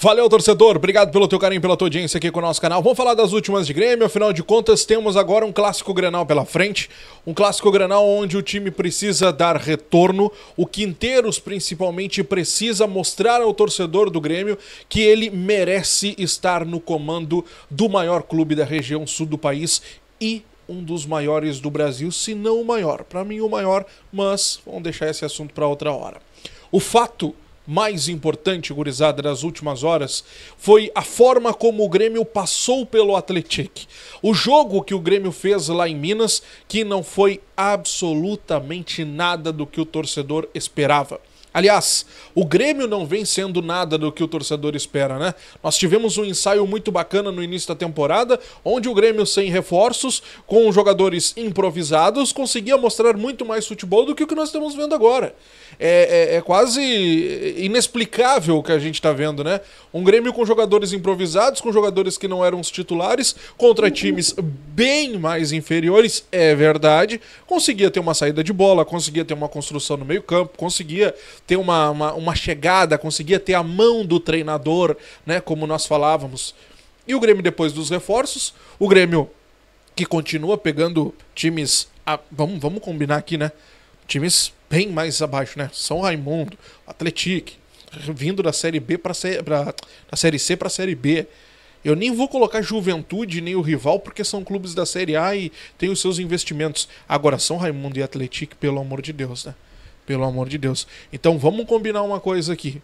Valeu, torcedor. Obrigado pelo teu carinho, pela tua audiência aqui com o nosso canal. Vamos falar das últimas de Grêmio. Afinal de contas, temos agora um clássico Grenal pela frente. Um clássico Grenal onde o time precisa dar retorno. O Quinteiros, principalmente, precisa mostrar ao torcedor do Grêmio que ele merece estar no comando do maior clube da região sul do país e um dos maiores do Brasil, se não o maior. Para mim, o maior, mas vamos deixar esse assunto para outra hora. O fato mais importante, gurizada, das últimas horas foi a forma como o Grêmio passou pelo Atlético. O jogo que o Grêmio fez lá em Minas, que não foi absolutamente nada do que o torcedor esperava. Aliás, o Grêmio não vem sendo nada do que o torcedor espera, né? Nós tivemos um ensaio muito bacana no início da temporada, onde o Grêmio sem reforços, com jogadores improvisados, conseguia mostrar muito mais futebol do que o que nós estamos vendo agora. É quase inexplicável o que a gente está vendo, né? Um Grêmio com jogadores improvisados, com jogadores que não eram os titulares, contra times bem mais inferiores, é verdade. Conseguia ter uma saída de bola, conseguia ter uma construção no meio campo, conseguia ter uma chegada, conseguia ter a mão do treinador, né, como nós falávamos. E o Grêmio depois dos reforços, o Grêmio que continua pegando times, vamos combinar aqui, né, times bem mais abaixo, né, São Raimundo, Atlético, vindo da Série B da Série C para a Série B. Eu nem vou colocar Juventude nem o rival, porque são clubes da Série A e têm os seus investimentos. Agora, São Raimundo e Atlético, pelo amor de Deus, né? Pelo amor de Deus. Então vamos combinar uma coisa aqui.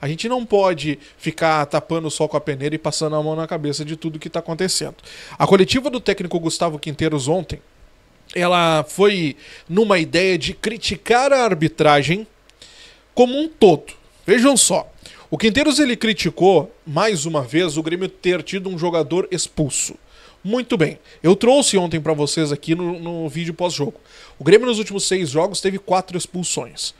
A gente não pode ficar tapando o sol com a peneira e passando a mão na cabeça de tudo que está acontecendo. A coletiva do técnico Gustavo Quinteiros ontem, ela foi numa ideia de criticar a arbitragem como um todo. Vejam só. O Quinteiros, ele criticou, mais uma vez, o Grêmio ter tido um jogador expulso. Muito bem. Eu trouxe ontem para vocês aqui no vídeo pós-jogo. O Grêmio nos últimos 6 jogos teve 4 expulsões.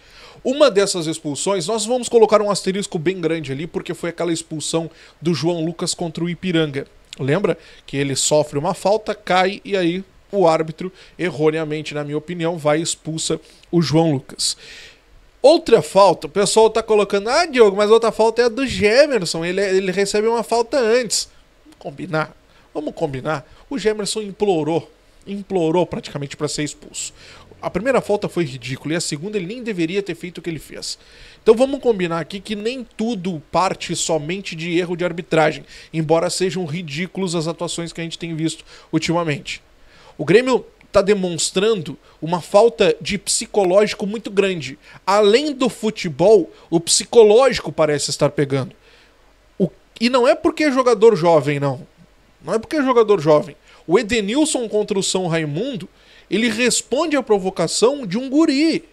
Uma dessas expulsões, nós vamos colocar um asterisco bem grande ali, porque foi aquela expulsão do João Lucas contra o Ipiranga. Lembra? Que ele sofre uma falta, cai e aí o árbitro, erroneamente, na minha opinião, vai e expulsa o João Lucas. Outra falta, o pessoal tá colocando, Diogo, mas outra falta é a do Gemerson, ele recebe uma falta antes. Vamos combinar. O Gemerson implorou praticamente para ser expulso. A primeira falta foi ridícula e a segunda ele nem deveria ter feito o que ele fez. Então vamos combinar aqui que nem tudo parte somente de erro de arbitragem, embora sejam ridículos as atuações que a gente tem visto ultimamente. O Grêmio está demonstrando uma falta de psicológico muito grande. Além do futebol, o psicológico parece estar pegando. E não é porque é jogador jovem, não. Não é porque é jogador jovem. O Edenilson contra o São Raimundo, ele responde à provocação de um guri.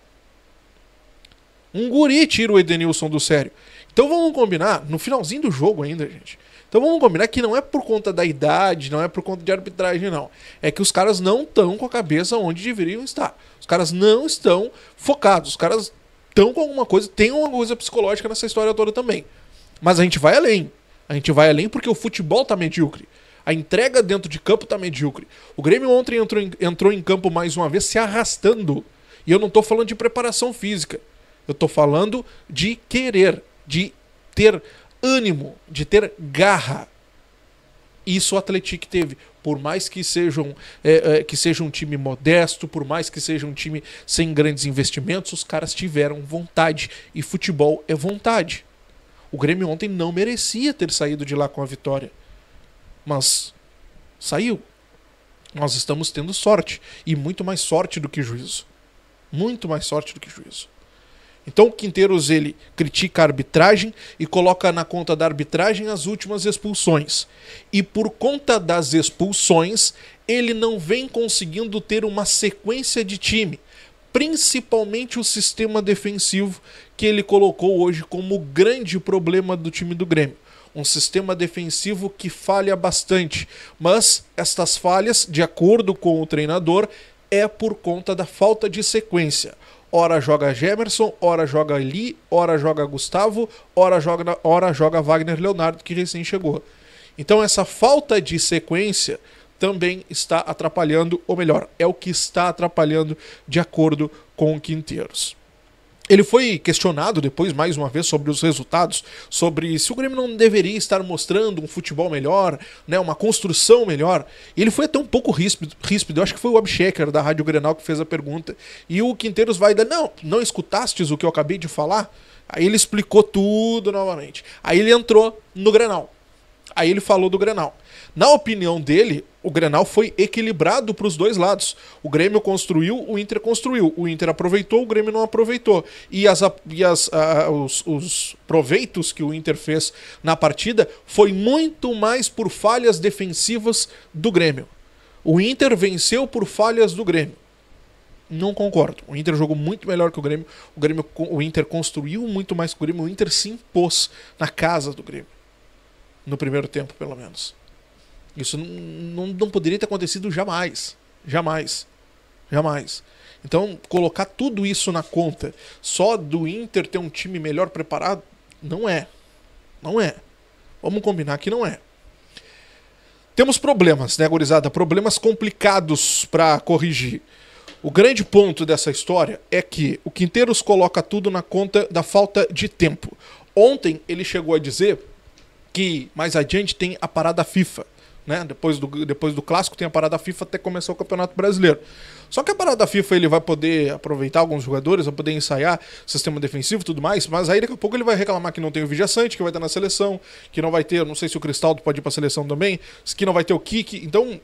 Um guri tira o Edenilson do sério. Então vamos combinar, no finalzinho do jogo ainda, gente. Então vamos combinar que não é por conta da idade, não é por conta de arbitragem, não. É que os caras não estão com a cabeça onde deveriam estar. Os caras não estão focados. Os caras estão com alguma coisa, tem uma coisa psicológica nessa história toda também. Mas a gente vai além. A gente vai além porque o futebol tá medíocre. A entrega dentro de campo tá medíocre. O Grêmio ontem entrou em campo mais uma vez se arrastando. E eu não tô falando de preparação física. Eu tô falando de querer, de ter ânimo, de ter garra. Isso o Atlético teve. Por mais que seja um time modesto, por mais que seja um time sem grandes investimentos, os caras tiveram vontade. E futebol é vontade. O Grêmio ontem não merecia ter saído de lá com a vitória. Mas saiu. Nós estamos tendo sorte. E muito mais sorte do que juízo. Muito mais sorte do que juízo. Então o Quinteiros, ele critica a arbitragem e coloca na conta da arbitragem as últimas expulsões. E por conta das expulsões, ele não vem conseguindo ter uma sequência de time. Principalmente o sistema defensivo que ele colocou hoje como grande problema do time do Grêmio. Um sistema defensivo que falha bastante, mas estas falhas, de acordo com o treinador, é por conta da falta de sequência. Ora joga Gemerson, ora joga Lee, ora joga Gustavo, ora joga Wagner Leonardo, que recém chegou. Então essa falta de sequência também está atrapalhando, ou melhor, é o que está atrapalhando de acordo com o Quinteiros. Ele foi questionado depois, mais uma vez, sobre os resultados, sobre se o Grêmio não deveria estar mostrando um futebol melhor, né, uma construção melhor. E ele foi até um pouco ríspido. Eu acho que foi o Abchecker da Rádio Grenal que fez a pergunta. E o Quinteiros vai dar, não escutastes o que eu acabei de falar? Aí ele explicou tudo novamente. Aí ele entrou no Grenal. Aí ele falou do Grenal. Na opinião dele, o Grenal foi equilibrado para os dois lados. O Grêmio construiu, o Inter construiu. O Inter aproveitou, o Grêmio não aproveitou. E os proveitos que o Inter fez na partida foi muito mais por falhas defensivas do Grêmio. O Inter venceu por falhas do Grêmio. Não concordo. O Inter jogou muito melhor que o Grêmio. O Inter construiu muito mais que o Grêmio. O Inter se impôs na casa do Grêmio. No primeiro tempo, pelo menos. Isso não poderia ter acontecido jamais. Jamais. Jamais. Então, colocar tudo isso na conta só do Inter ter um time melhor preparado, não é. Não é. Vamos combinar que não é. Temos problemas, né, gurizada? Problemas complicados para corrigir. O grande ponto dessa história é que o Quinteiros coloca tudo na conta da falta de tempo. Ontem ele chegou a dizer que mais adiante tem a parada FIFA, né? Depois do clássico tem a parada FIFA até começar o Campeonato Brasileiro. Só que a parada FIFA ele vai poder aproveitar alguns jogadores, vai poder ensaiar sistema defensivo e tudo mais, mas aí daqui a pouco ele vai reclamar que não tem o Vigia Sante, que vai estar na seleção, que não vai ter, não sei se o Cristaldo pode ir pra seleção também, que não vai ter o Kiki. Então,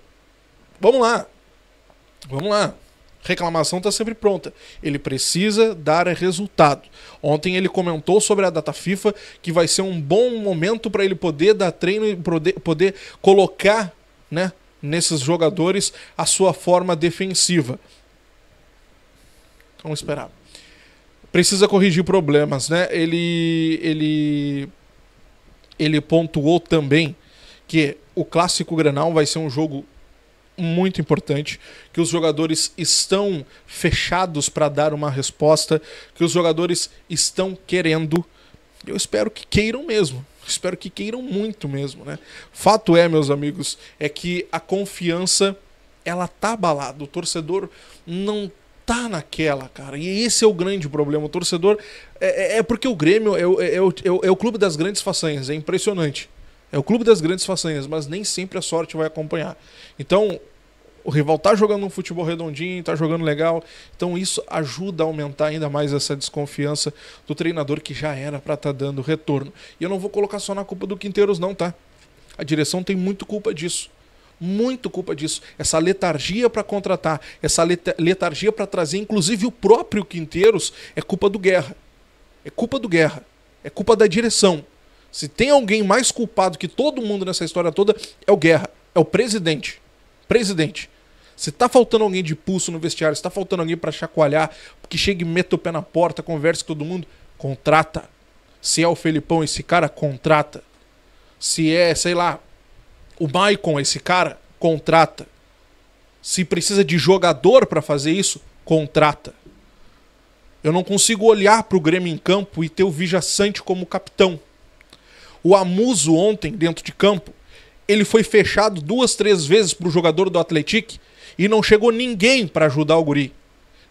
vamos lá. Vamos lá. Reclamação está sempre pronta. Ele precisa dar resultado. Ontem ele comentou sobre a data FIFA, que vai ser um bom momento para ele poder dar treino e poder colocar, né, nesses jogadores a sua forma defensiva. Vamos esperar. Precisa corrigir problemas, né? Ele pontuou também que o Clássico Grenal vai ser um jogo muito importante, que os jogadores estão fechados para dar uma resposta, que os jogadores estão querendo. Eu espero que queiram mesmo. Espero que queiram muito mesmo, né? Fato é, meus amigos, é que a confiança ela tá abalada. O torcedor não tá naquela, cara. E esse é o grande problema. O torcedor é porque o Grêmio é o clube das grandes façanhas. É impressionante. É o clube das grandes façanhas, mas nem sempre a sorte vai acompanhar. Então, o rival tá jogando um futebol redondinho, tá jogando legal. Então isso ajuda a aumentar ainda mais essa desconfiança do treinador que já era para estar dando retorno. E eu não vou colocar só na culpa do Quinteiros não, tá? A direção tem muito culpa disso. Muito culpa disso. Essa letargia para contratar, essa letargia para trazer inclusive o próprio Quinteiros é culpa do Guerra. É culpa do Guerra. É culpa da direção. Se tem alguém mais culpado que todo mundo nessa história toda, é o Guerra. É o presidente. Presidente. Se tá faltando alguém de pulso no vestiário, se tá faltando alguém para chacoalhar, que chegue e meta o pé na porta, converse com todo mundo, contrata. Se é o Felipão esse cara, contrata. Se é, sei lá, o Maicon esse cara, contrata. Se precisa de jogador para fazer isso, contrata. Eu não consigo olhar pro Grêmio em campo e ter o Vigia Sante como capitão. O Amuso ontem, dentro de campo, ele foi fechado 2, 3 vezes pro jogador do Atlético e não chegou ninguém para ajudar o guri.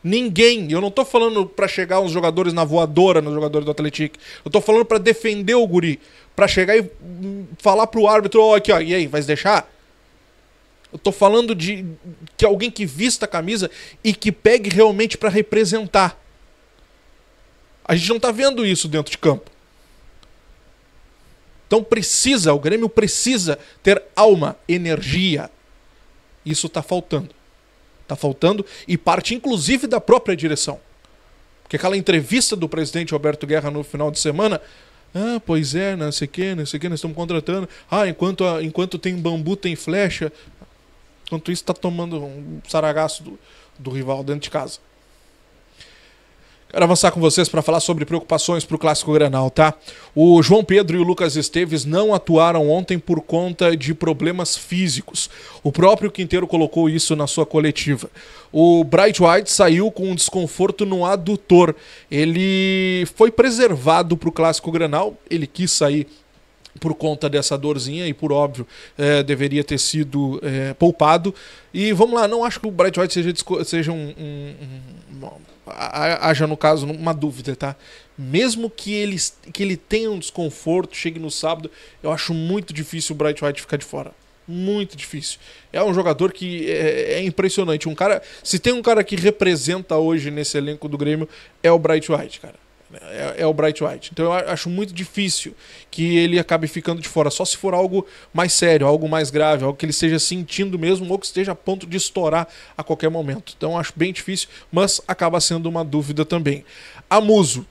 Ninguém. Eu não tô falando para chegar uns jogadores na voadora nos jogadores do Atlético. Eu tô falando para defender o guri. Para chegar e falar pro árbitro, ó, aqui, ó, e aí, vai se deixar? Eu tô falando de que alguém que vista a camisa e que pegue realmente para representar. A gente não tá vendo isso dentro de campo. Então o Grêmio precisa ter alma, energia. Isso tá faltando. Tá faltando e parte inclusive da própria direção. Porque aquela entrevista do presidente Roberto Guerra no final de semana, pois é, não sei o que, nós estamos contratando. Enquanto tem bambu, tem flecha. Enquanto isso tá tomando um saragaço do rival dentro de casa. Quero avançar com vocês para falar sobre preocupações para o Clássico Grenal, tá? O João Pedro e o Lucas Esteves não atuaram ontem por conta de problemas físicos. O próprio Quinteiro colocou isso na sua coletiva. O Bright White saiu com um desconforto no adutor. Ele foi preservado para o Clássico Grenal, ele quis sair por conta dessa dorzinha e por óbvio deveria ter sido poupado. E vamos lá, não acho que o Bright White seja haja no caso uma dúvida, tá? Mesmo que ele tenha um desconforto, chegue no sábado, eu acho muito difícil o Bright White ficar de fora. Muito difícil. É um jogador que é impressionante. Se tem um cara que representa hoje nesse elenco do Grêmio, é o Bright White, cara. É o Bright White. Então eu acho muito difícil que ele acabe ficando de fora. Só se for algo mais sério, algo mais grave, algo que ele esteja sentindo mesmo ou que esteja a ponto de estourar a qualquer momento. Então eu acho bem difícil, mas acaba sendo uma dúvida também. Amuso,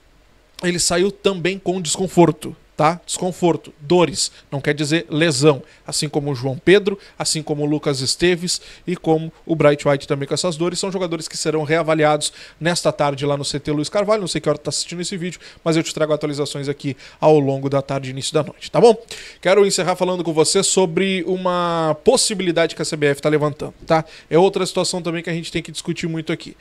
ele saiu também com desconforto. Tá? Desconforto, dores, não quer dizer lesão, assim como o João Pedro, assim como o Lucas Esteves e como o Bright White também com essas dores, são jogadores que serão reavaliados nesta tarde lá no CT Luiz Carvalho, não sei que hora tu tá assistindo esse vídeo, mas eu te trago atualizações aqui ao longo da tarde e início da noite, tá bom? Quero encerrar falando com você sobre uma possibilidade que a CBF tá levantando, tá? É outra situação também que a gente tem que discutir muito aqui.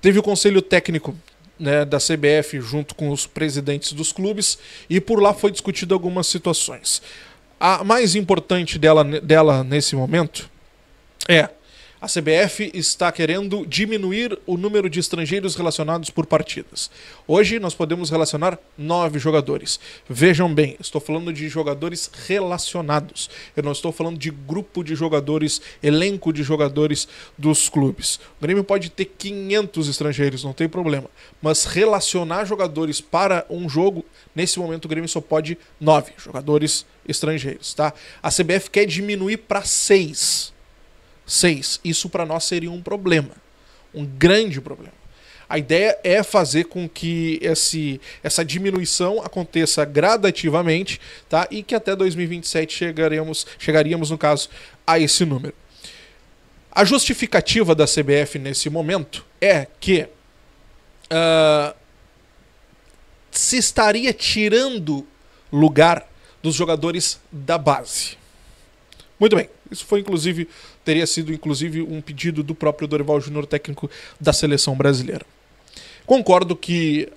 Teve o conselho técnico, né, da CBF junto com os presidentes dos clubes e por lá foi discutido algumas situações. A mais importante dela nesse momento é a CBF está querendo diminuir o número de estrangeiros relacionados por partidas. Hoje nós podemos relacionar 9 jogadores. Vejam bem, estou falando de jogadores relacionados. Eu não estou falando de grupo de jogadores, elenco de jogadores dos clubes. O Grêmio pode ter 500 estrangeiros, não tem problema. Mas relacionar jogadores para um jogo, nesse momento o Grêmio só pode 9 jogadores estrangeiros, tá? A CBF quer diminuir para 6. Isso para nós seria um problema, um grande problema. A ideia é fazer com que essa diminuição aconteça gradativamente, tá? E que até 2027 chegaríamos, no caso, a esse número. A justificativa da CBF nesse momento é que se estaria tirando lugar dos jogadores da base. Muito bem, isso teria sido inclusive um pedido do próprio Dorival Júnior, técnico da seleção brasileira. Concordo que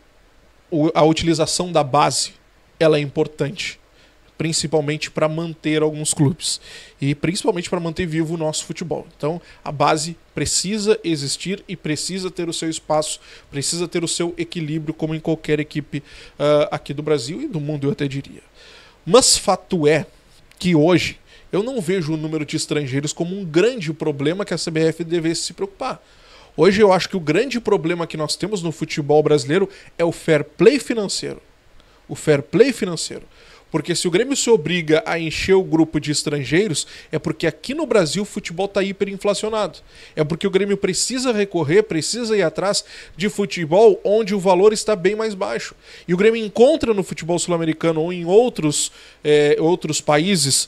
a utilização da base ela é importante, principalmente para manter alguns clubes e principalmente para manter vivo o nosso futebol. Então a base precisa existir e precisa ter o seu espaço, precisa ter o seu equilíbrio, como em qualquer equipe aqui do Brasil e do mundo, eu até diria. Mas fato é que hoje eu não vejo o número de estrangeiros como um grande problema que a CBF devesse se preocupar. Hoje eu acho que o grande problema que nós temos no futebol brasileiro é o fair play financeiro. O fair play financeiro. Porque se o Grêmio se obriga a encher o grupo de estrangeiros, é porque aqui no Brasil o futebol está hiperinflacionado. É porque o Grêmio precisa ir atrás de futebol onde o valor está bem mais baixo. E o Grêmio encontra no futebol sul-americano ou em outros países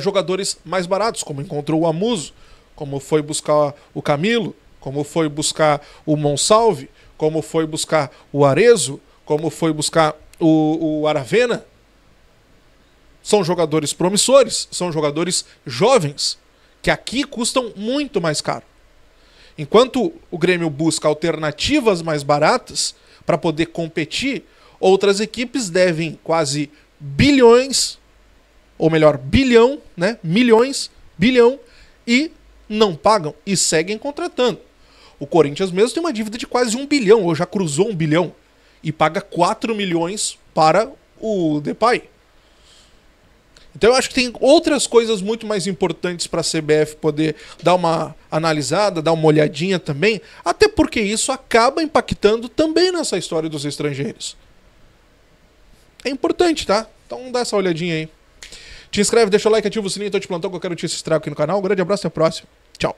jogadores mais baratos, como encontrou o Amuso, como foi buscar o Camilo, como foi buscar o Monsalve, como foi buscar o Arezzo, como foi buscar o Aravena. São jogadores promissores, são jogadores jovens, que aqui custam muito mais caro. Enquanto o Grêmio busca alternativas mais baratas para poder competir, outras equipes devem quase bilhões, ou melhor, bilhão, né? Milhões, bilhão, e não pagam e seguem contratando. O Corinthians mesmo tem uma dívida de quase 1 bilhão, ou já cruzou 1 bilhão, e paga 4 milhões para o Depay. Então eu acho que tem outras coisas muito mais importantes para a CBF poder dar uma analisada, dar uma olhadinha também, até porque isso acaba impactando também nessa história dos estrangeiros. É importante, tá? Então dá essa olhadinha aí. Te inscreve, deixa o like, ativa o sininho, tô de plantão, qualquer notícia estrago aqui no canal. Um grande abraço e até a próxima. Tchau.